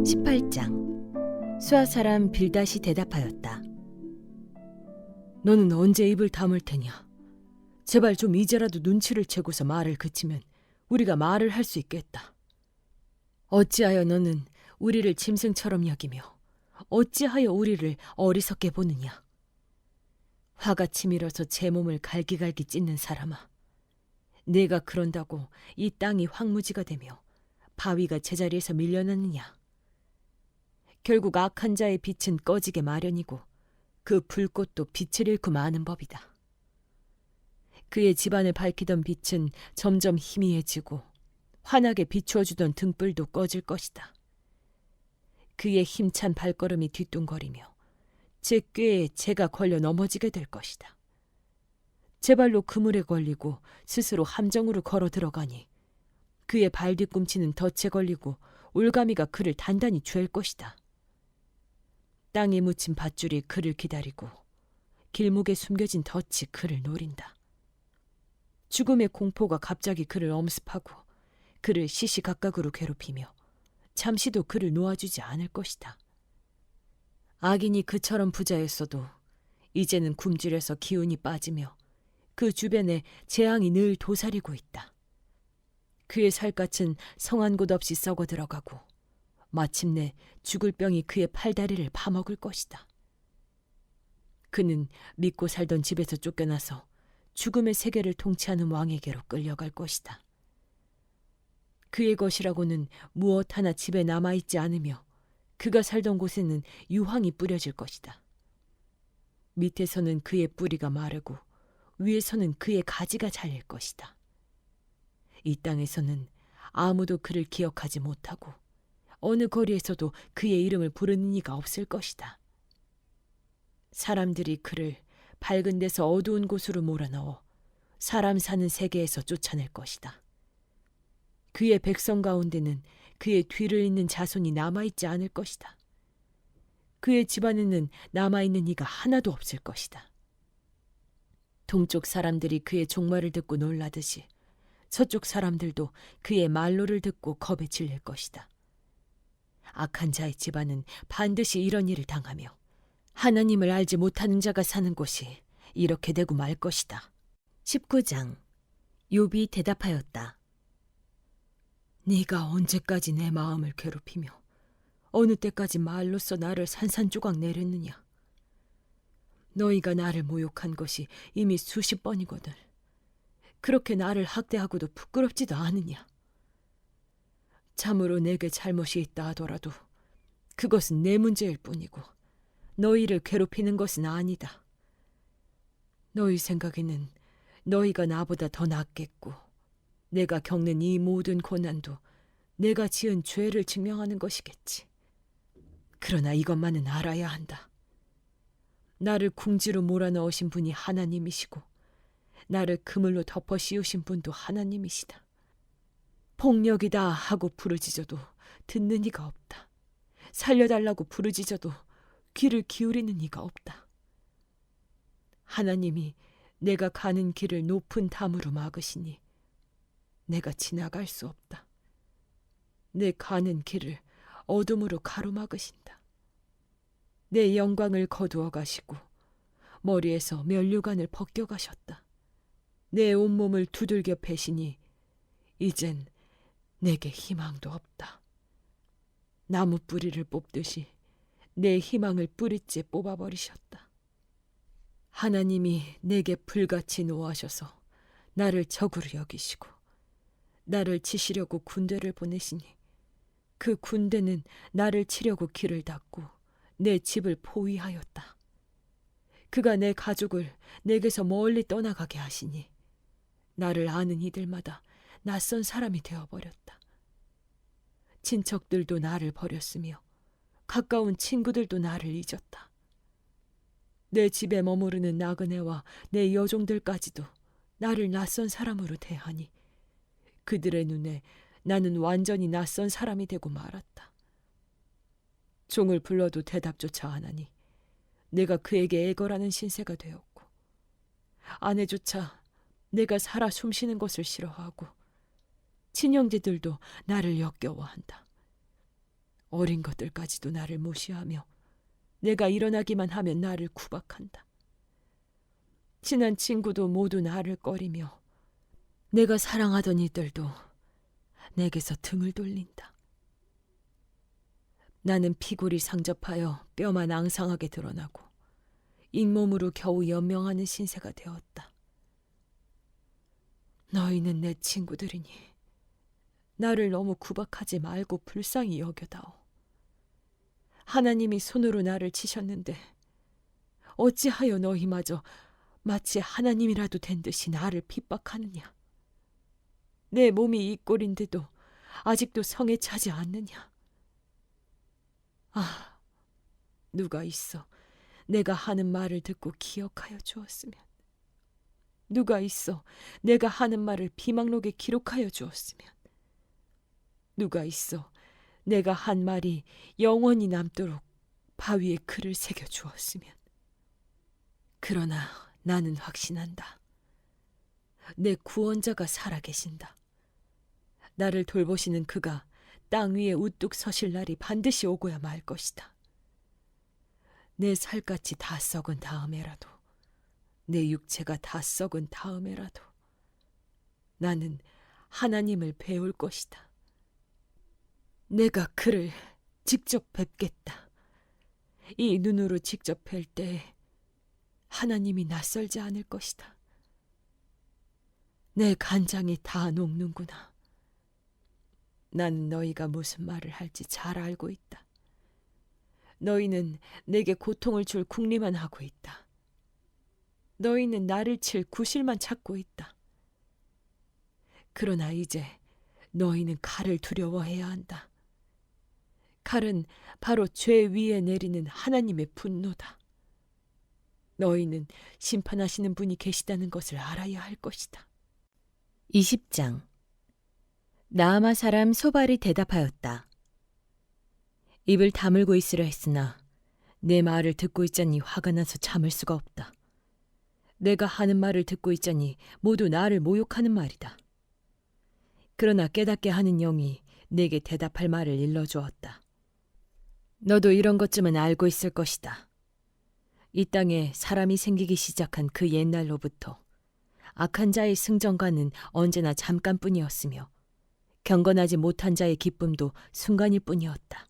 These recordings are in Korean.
18장. 수하사람 빌닷이 대답하였다. 너는 언제 입을 다물 테냐? 제발 좀 이제라도 눈치를 채고서 말을 그치면 우리가 말을 할 수 있겠다. 어찌하여 너는 우리를 짐승처럼 여기며 어찌하여 우리를 어리석게 보느냐? 화가 치밀어서 제 몸을 갈기갈기 찢는 사람아, 내가 그런다고 이 땅이 황무지가 되며 바위가 제자리에서 밀려나느냐? 결국 악한 자의 빛은 꺼지게 마련이고 그 불꽃도 빛을 잃고 마는 법이다. 그의 집안을 밝히던 빛은 점점 희미해지고 환하게 비추어주던 등불도 꺼질 것이다. 그의 힘찬 발걸음이 뒤뚱거리며 제 꾀에 제가 걸려 넘어지게 될 것이다. 제 발로 그물에 걸리고 스스로 함정으로 걸어 들어가니 그의 발 뒤꿈치는 덫에 걸리고 올가미가 그를 단단히 죄일 것이다. 땅에 묻힌 밧줄이 그를 기다리고 길목에 숨겨진 덫이 그를 노린다. 죽음의 공포가 갑자기 그를 엄습하고 그를 시시각각으로 괴롭히며 잠시도 그를 놓아주지 않을 것이다. 악인이 그처럼 부자였어도 이제는 굶주려서 기운이 빠지며 그 주변에 재앙이 늘 도사리고 있다. 그의 살갗은 성한 곳 없이 썩어 들어가고 마침내 죽을 병이 그의 팔다리를 파먹을 것이다. 그는 믿고 살던 집에서 쫓겨나서 죽음의 세계를 통치하는 왕에게로 끌려갈 것이다. 그의 것이라고는 무엇 하나 집에 남아있지 않으며 그가 살던 곳에는 유황이 뿌려질 것이다. 밑에서는 그의 뿌리가 마르고 위에서는 그의 가지가 잘릴 것이다. 이 땅에서는 아무도 그를 기억하지 못하고 어느 거리에서도 그의 이름을 부르는 이가 없을 것이다. 사람들이 그를 밝은 데서 어두운 곳으로 몰아넣어 사람 사는 세계에서 쫓아낼 것이다. 그의 백성 가운데는 그의 뒤를 잇는 자손이 남아있지 않을 것이다. 그의 집안에는 남아있는 이가 하나도 없을 것이다. 동쪽 사람들이 그의 종말을 듣고 놀라듯이 서쪽 사람들도 그의 말로를 듣고 겁에 질릴 것이다. 악한 자의 집안은 반드시 이런 일을 당하며 하나님을 알지 못하는 자가 사는 곳이 이렇게 되고 말 것이다. 19장. 욥이 대답하였다. 네가 언제까지 내 마음을 괴롭히며 어느 때까지 말로써 나를 산산조각 내렸느냐? 너희가 나를 모욕한 것이 이미 수십 번이거든. 그렇게 나를 학대하고도 부끄럽지도 않으냐? 참으로 내게 잘못이 있다 하더라도 그것은 내 문제일 뿐이고 너희를 괴롭히는 것은 아니다. 너희 생각에는 너희가 나보다 더 낫겠고 내가 겪는 이 모든 고난도 내가 지은 죄를 증명하는 것이겠지. 그러나 이것만은 알아야 한다. 나를 궁지로 몰아넣으신 분이 하나님이시고 나를 그물로 덮어 씌우신 분도 하나님이시다. 폭력이다 하고 부르짖어도 듣는 이가 없다. 살려달라고 부르짖어도 귀를 기울이는 이가 없다. 하나님이 내가 가는 길을 높은 담으로 막으시니 내가 지나갈 수 없다. 내 가는 길을 어둠으로 가로막으신다. 내 영광을 거두어 가시고 머리에서 면류관을 벗겨 가셨다. 내 온몸을 두들겨 패시니 이젠 내게 희망도 없다. 나무 뿌리를 뽑듯이 내 희망을 뿌리째 뽑아버리셨다. 하나님이 내게 불같이 노하셔서 나를 적으로 여기시고 나를 치시려고 군대를 보내시니 그 군대는 나를 치려고 길을 닫고 내 집을 포위하였다. 그가 내 가족을 내게서 멀리 떠나가게 하시니 나를 아는 이들마다 낯선 사람이 되어버렸다. 친척들도 나를 버렸으며 가까운 친구들도 나를 잊었다. 내 집에 머무르는 나그네와 내 여종들까지도 나를 낯선 사람으로 대하니 그들의 눈에 나는 완전히 낯선 사람이 되고 말았다. 종을 불러도 대답조차 안 하니 내가 그에게 애걸하는 신세가 되었고 아내조차 내가 살아 숨쉬는 것을 싫어하고 친형제들도 나를 역겨워한다. 어린 것들까지도 나를 무시하며 내가 일어나기만 하면 나를 구박한다. 친한 친구도 모두 나를 꺼리며 내가 사랑하던 이들도 내게서 등을 돌린다. 나는 피골이 상접하여 뼈만 앙상하게 드러나고 잇몸으로 겨우 연명하는 신세가 되었다. 너희는 내 친구들이니 나를 너무 구박하지 말고 불쌍히 여겨다오. 하나님이 손으로 나를 치셨는데 어찌하여 너희마저 마치 하나님이라도 된 듯이 나를 핍박하느냐. 내 몸이 이 꼴인데도 아직도 성에 차지 않느냐. 아, 누가 있어 내가 하는 말을 듣고 기억하여 주었으면. 누가 있어 내가 하는 말을 비망록에 기록하여 주었으면. 누가 있어 내가 한 말이 영원히 남도록 바위에 글을 새겨 주었으면. 그러나 나는 확신한다. 내 구원자가 살아계신다. 나를 돌보시는 그가 땅 위에 우뚝 서실 날이 반드시 오고야 말 것이다. 내 살갗이 다 썩은 다음에라도, 내 육체가 다 썩은 다음에라도 나는 하나님을 배울 것이다. 내가 그를 직접 뵙겠다. 이 눈으로 직접 뵐 때에 하나님이 낯설지 않을 것이다. 내 간장이 다 녹는구나. 나는 너희가 무슨 말을 할지 잘 알고 있다. 너희는 내게 고통을 줄 궁리만 하고 있다. 너희는 나를 칠 구실만 찾고 있다. 그러나 이제 너희는 칼을 두려워해야 한다. 칼은 바로 죄 위에 내리는 하나님의 분노다. 너희는 심판하시는 분이 계시다는 것을 알아야 할 것이다. 20장. 나아마 사람 소발이 대답하였다. 입을 다물고 있으려 했으나 내 말을 듣고 있자니 화가 나서 참을 수가 없다. 내가 하는 말을 듣고 있자니 모두 나를 모욕하는 말이다. 그러나 깨닫게 하는 영이 내게 대답할 말을 일러주었다. 너도 이런 것쯤은 알고 있을 것이다. 이 땅에 사람이 생기기 시작한 그 옛날로부터 악한 자의 승전가는 언제나 잠깐뿐이었으며 경건하지 못한 자의 기쁨도 순간일 뿐이었다.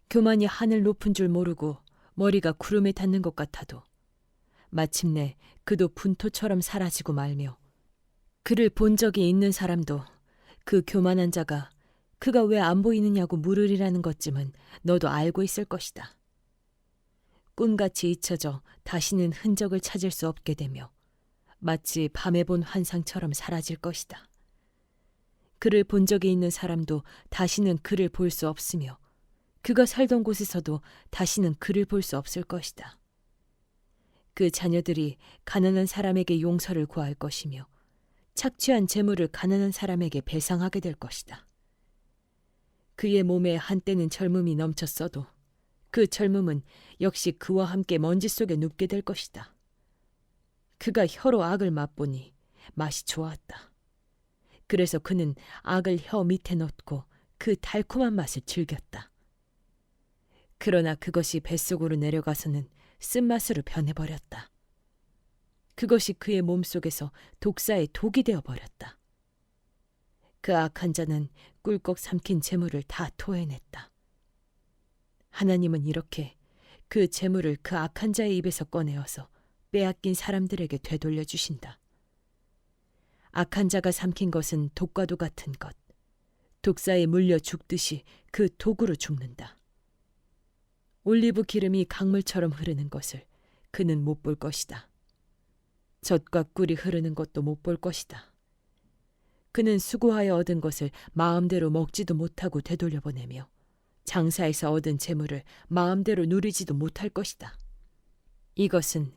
교만이 하늘 높은 줄 모르고 머리가 구름에 닿는 것 같아도 마침내 그도 분토처럼 사라지고 말며 그를 본 적이 있는 사람도 그 교만한 자가 그가 왜 안 보이느냐고 물으리라는 것쯤은 너도 알고 있을 것이다. 꿈같이 잊혀져 다시는 흔적을 찾을 수 없게 되며 마치 밤에 본 환상처럼 사라질 것이다. 그를 본 적이 있는 사람도 다시는 그를 볼 수 없으며 그가 살던 곳에서도 다시는 그를 볼 수 없을 것이다. 그 자녀들이 가난한 사람에게 용서를 구할 것이며 착취한 재물을 가난한 사람에게 배상하게 될 것이다. 그의 몸에 한때는 젊음이 넘쳤어도 그 젊음은 역시 그와 함께 먼지 속에 눕게 될 것이다. 그가 혀로 악을 맛보니 맛이 좋았다. 그래서 그는 악을 혀 밑에 넣고 그 달콤한 맛을 즐겼다. 그러나 그것이 뱃속으로 내려가서는 쓴맛으로 변해버렸다. 그것이 그의 몸속에서 독사의 독이 되어버렸다. 그 악한 자는 꿀꺽 삼킨 재물을 다 토해냈다. 하나님은 이렇게 그 재물을 그 악한 자의 입에서 꺼내어서 빼앗긴 사람들에게 되돌려 주신다. 악한 자가 삼킨 것은 독과도 같은 것, 독사에 물려 죽듯이 그 독으로 죽는다. 올리브 기름이 강물처럼 흐르는 것을 그는 못 볼 것이다. 젖과 꿀이 흐르는 것도 못 볼 것이다. 그는 수고하여 얻은 것을 마음대로 먹지도 못하고 되돌려보내며 장사에서 얻은 재물을 마음대로 누리지도 못할 것이다. 이것은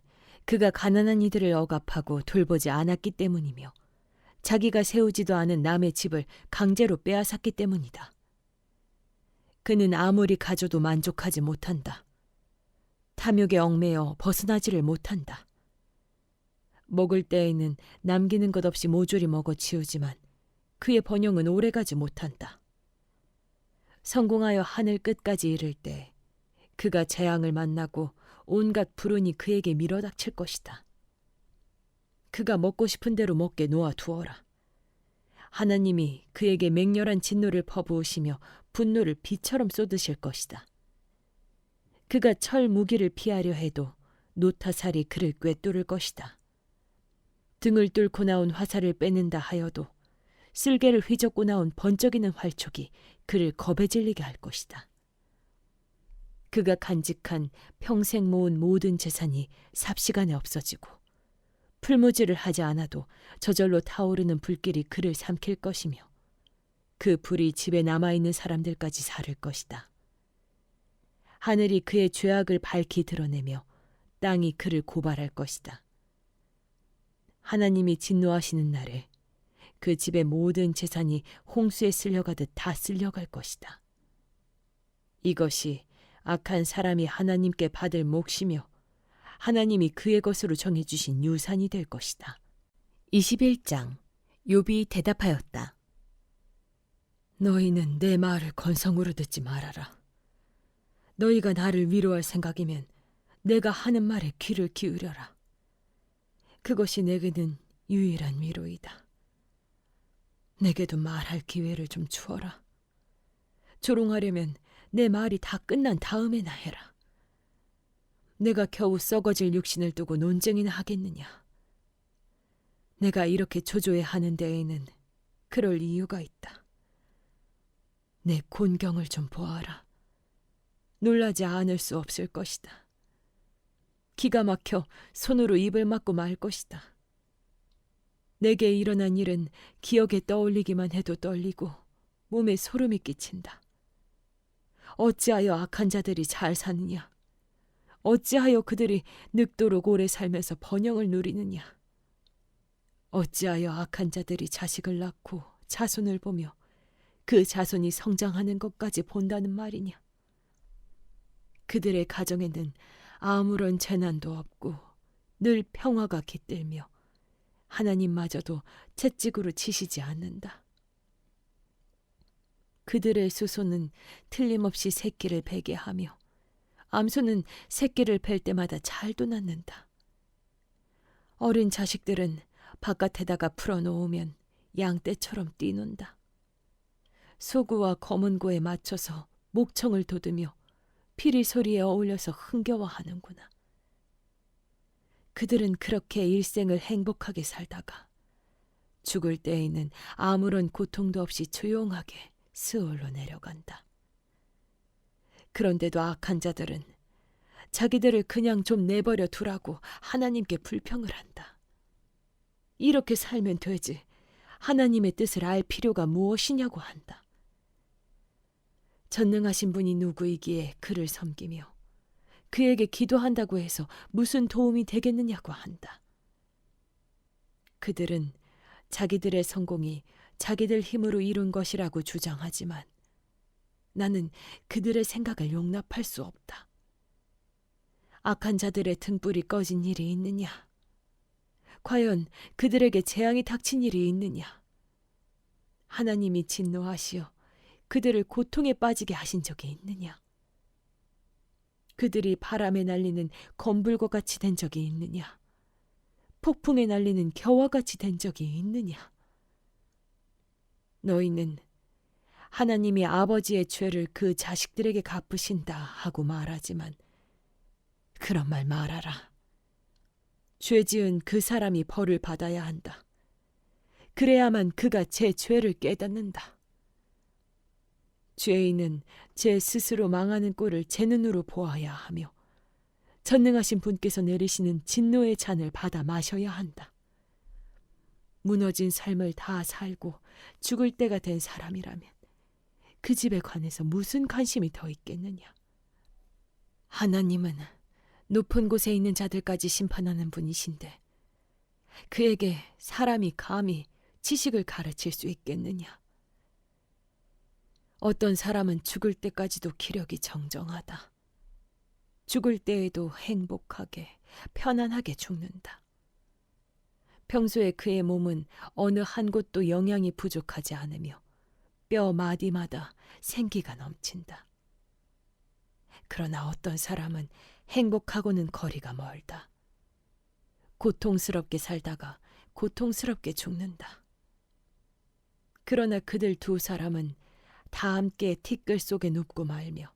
그가 가난한 이들을 억압하고 돌보지 않았기 때문이며 자기가 세우지도 않은 남의 집을 강제로 빼앗았기 때문이다. 그는 아무리 가져도 만족하지 못한다. 탐욕에 얽매여 벗어나지를 못한다. 먹을 때에는 남기는 것 없이 모조리 먹어 치우지만 그의 번영은 오래가지 못한다. 성공하여 하늘 끝까지 이를 때 그가 재앙을 만나고 온갖 불운이 그에게 밀어닥칠 것이다. 그가 먹고 싶은 대로 먹게 놓아두어라. 하나님이 그에게 맹렬한 진노를 퍼부으시며 분노를 비처럼 쏟으실 것이다. 그가 철 무기를 피하려 해도 노타살이 그를 꿰뚫을 것이다. 등을 뚫고 나온 화살을 빼낸다 하여도 쓸개를 휘젓고 나온 번쩍이는 활촉이 그를 겁에 질리게 할 것이다. 그가 간직한 평생 모은 모든 재산이 삽시간에 없어지고 풀무지를 하지 않아도 저절로 타오르는 불길이 그를 삼킬 것이며 그 불이 집에 남아있는 사람들까지 사를 것이다. 하늘이 그의 죄악을 밝히 드러내며 땅이 그를 고발할 것이다. 하나님이 진노하시는 날에 그 집의 모든 재산이 홍수에 쓸려가듯 다 쓸려갈 것이다. 이것이 악한 사람이 하나님께 받을 몫이며 하나님이 그의 것으로 정해주신 유산이 될 것이다. 21장 욥이 대답하였다. 너희는 내 말을 건성으로 듣지 말아라. 너희가 나를 위로할 생각이면 내가 하는 말에 귀를 기울여라. 그것이 내게는 유일한 위로이다. 내게도 말할 기회를 좀 주어라. 조롱하려면 내 말이 다 끝난 다음에나 해라. 내가 겨우 썩어질 육신을 두고 논쟁이나 하겠느냐. 내가 이렇게 초조해 하는 데에는 그럴 이유가 있다. 내 곤경을 좀 보아라. 놀라지 않을 수 없을 것이다. 기가 막혀 손으로 입을 막고 말 것이다. 내게 일어난 일은 기억에 떠올리기만 해도 떨리고 몸에 소름이 끼친다. 어찌하여 악한 자들이 잘 사느냐? 어찌하여 그들이 늙도록 오래 살면서 번영을 누리느냐? 어찌하여 악한 자들이 자식을 낳고 자손을 보며 그 자손이 성장하는 것까지 본다는 말이냐? 그들의 가정에는 아무런 재난도 없고 늘 평화가 깃들며 하나님마저도 채찍으로 치시지 않는다. 그들의 수소는 틀림없이 새끼를 베게 하며 암소는 새끼를 벨 때마다 잘도 낳는다. 어린 자식들은 바깥에다가 풀어놓으면 양떼처럼 뛰논다. 소구와 검은고에 맞춰서 목청을 돋으며 피리 소리에 어울려서 흥겨워하는구나. 그들은 그렇게 일생을 행복하게 살다가 죽을 때에는 아무런 고통도 없이 조용하게 스올로 내려간다. 그런데도 악한 자들은 자기들을 그냥 좀 내버려 두라고 하나님께 불평을 한다. 이렇게 살면 되지. 하나님의 뜻을 알 필요가 무엇이냐고 한다. 전능하신 분이 누구이기에 그를 섬기며 그에게 기도한다고 해서 무슨 도움이 되겠느냐고 한다. 그들은 자기들의 성공이 자기들 힘으로 이룬 것이라고 주장하지만 나는 그들의 생각을 용납할 수 없다. 악한 자들의 등불이 꺼진 일이 있느냐? 과연 그들에게 재앙이 닥친 일이 있느냐? 하나님이 진노하시어 그들을 고통에 빠지게 하신 적이 있느냐? 그들이 바람에 날리는 검불과 같이 된 적이 있느냐? 폭풍에 날리는 겨와 같이 된 적이 있느냐? 너희는 하나님이 아버지의 죄를 그 자식들에게 갚으신다 하고 말하지만 그런 말 말아라. 죄 지은 그 사람이 벌을 받아야 한다. 그래야만 그가 제 죄를 깨닫는다. 죄인은 제 스스로 망하는 꼴을 제 눈으로 보아야 하며 전능하신 분께서 내리시는 진노의 잔을 받아 마셔야 한다. 무너진 삶을 다 살고 죽을 때가 된 사람이라면 그 집에 관해서 무슨 관심이 더 있겠느냐. 하나님은 높은 곳에 있는 자들까지 심판하는 분이신데 그에게 사람이 감히 지식을 가르칠 수 있겠느냐. 어떤 사람은 죽을 때까지도 기력이 정정하다. 죽을 때에도 행복하게 편안하게 죽는다. 평소에 그의 몸은 어느 한 곳도 영양이 부족하지 않으며 뼈 마디마다 생기가 넘친다. 그러나 어떤 사람은 행복하고는 거리가 멀다. 고통스럽게 살다가 고통스럽게 죽는다. 그러나 그들 두 사람은 다 함께 티끌 속에 눕고 말며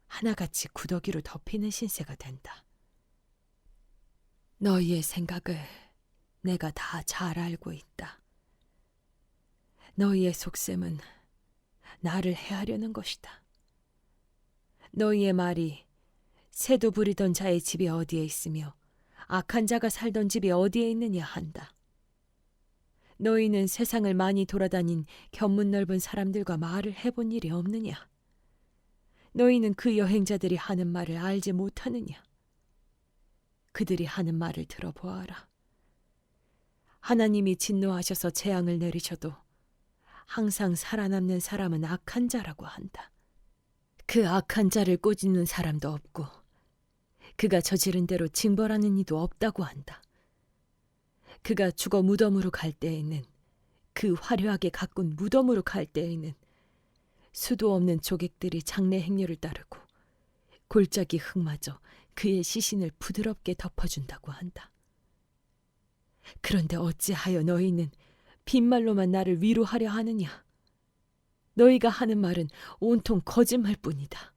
하나같이 구더기로 덮이는 신세가 된다. 너희의 생각을 내가 다 잘 알고 있다. 너희의 속셈은 나를 해하려는 것이다. 너희의 말이 새도 부리던 자의 집이 어디에 있으며 악한 자가 살던 집이 어디에 있느냐 한다. 너희는 세상을 많이 돌아다닌 견문 넓은 사람들과 말을 해본 일이 없느냐? 너희는 그 여행자들이 하는 말을 알지 못하느냐? 그들이 하는 말을 들어보아라. 하나님이 진노하셔서 재앙을 내리셔도 항상 살아남는 사람은 악한 자라고 한다. 그 악한 자를 꼬집는 사람도 없고 그가 저지른 대로 징벌하는 이도 없다고 한다. 그가 죽어 무덤으로 갈 때에는, 그 화려하게 가꾼 무덤으로 갈 때에는 수도 없는 조객들이 장래 행렬을 따르고 골짜기 흙마저 그의 시신을 부드럽게 덮어준다고 한다. 그런데 어찌하여 너희는 빈말로만 나를 위로하려 하느냐? 너희가 하는 말은 온통 거짓말뿐이다.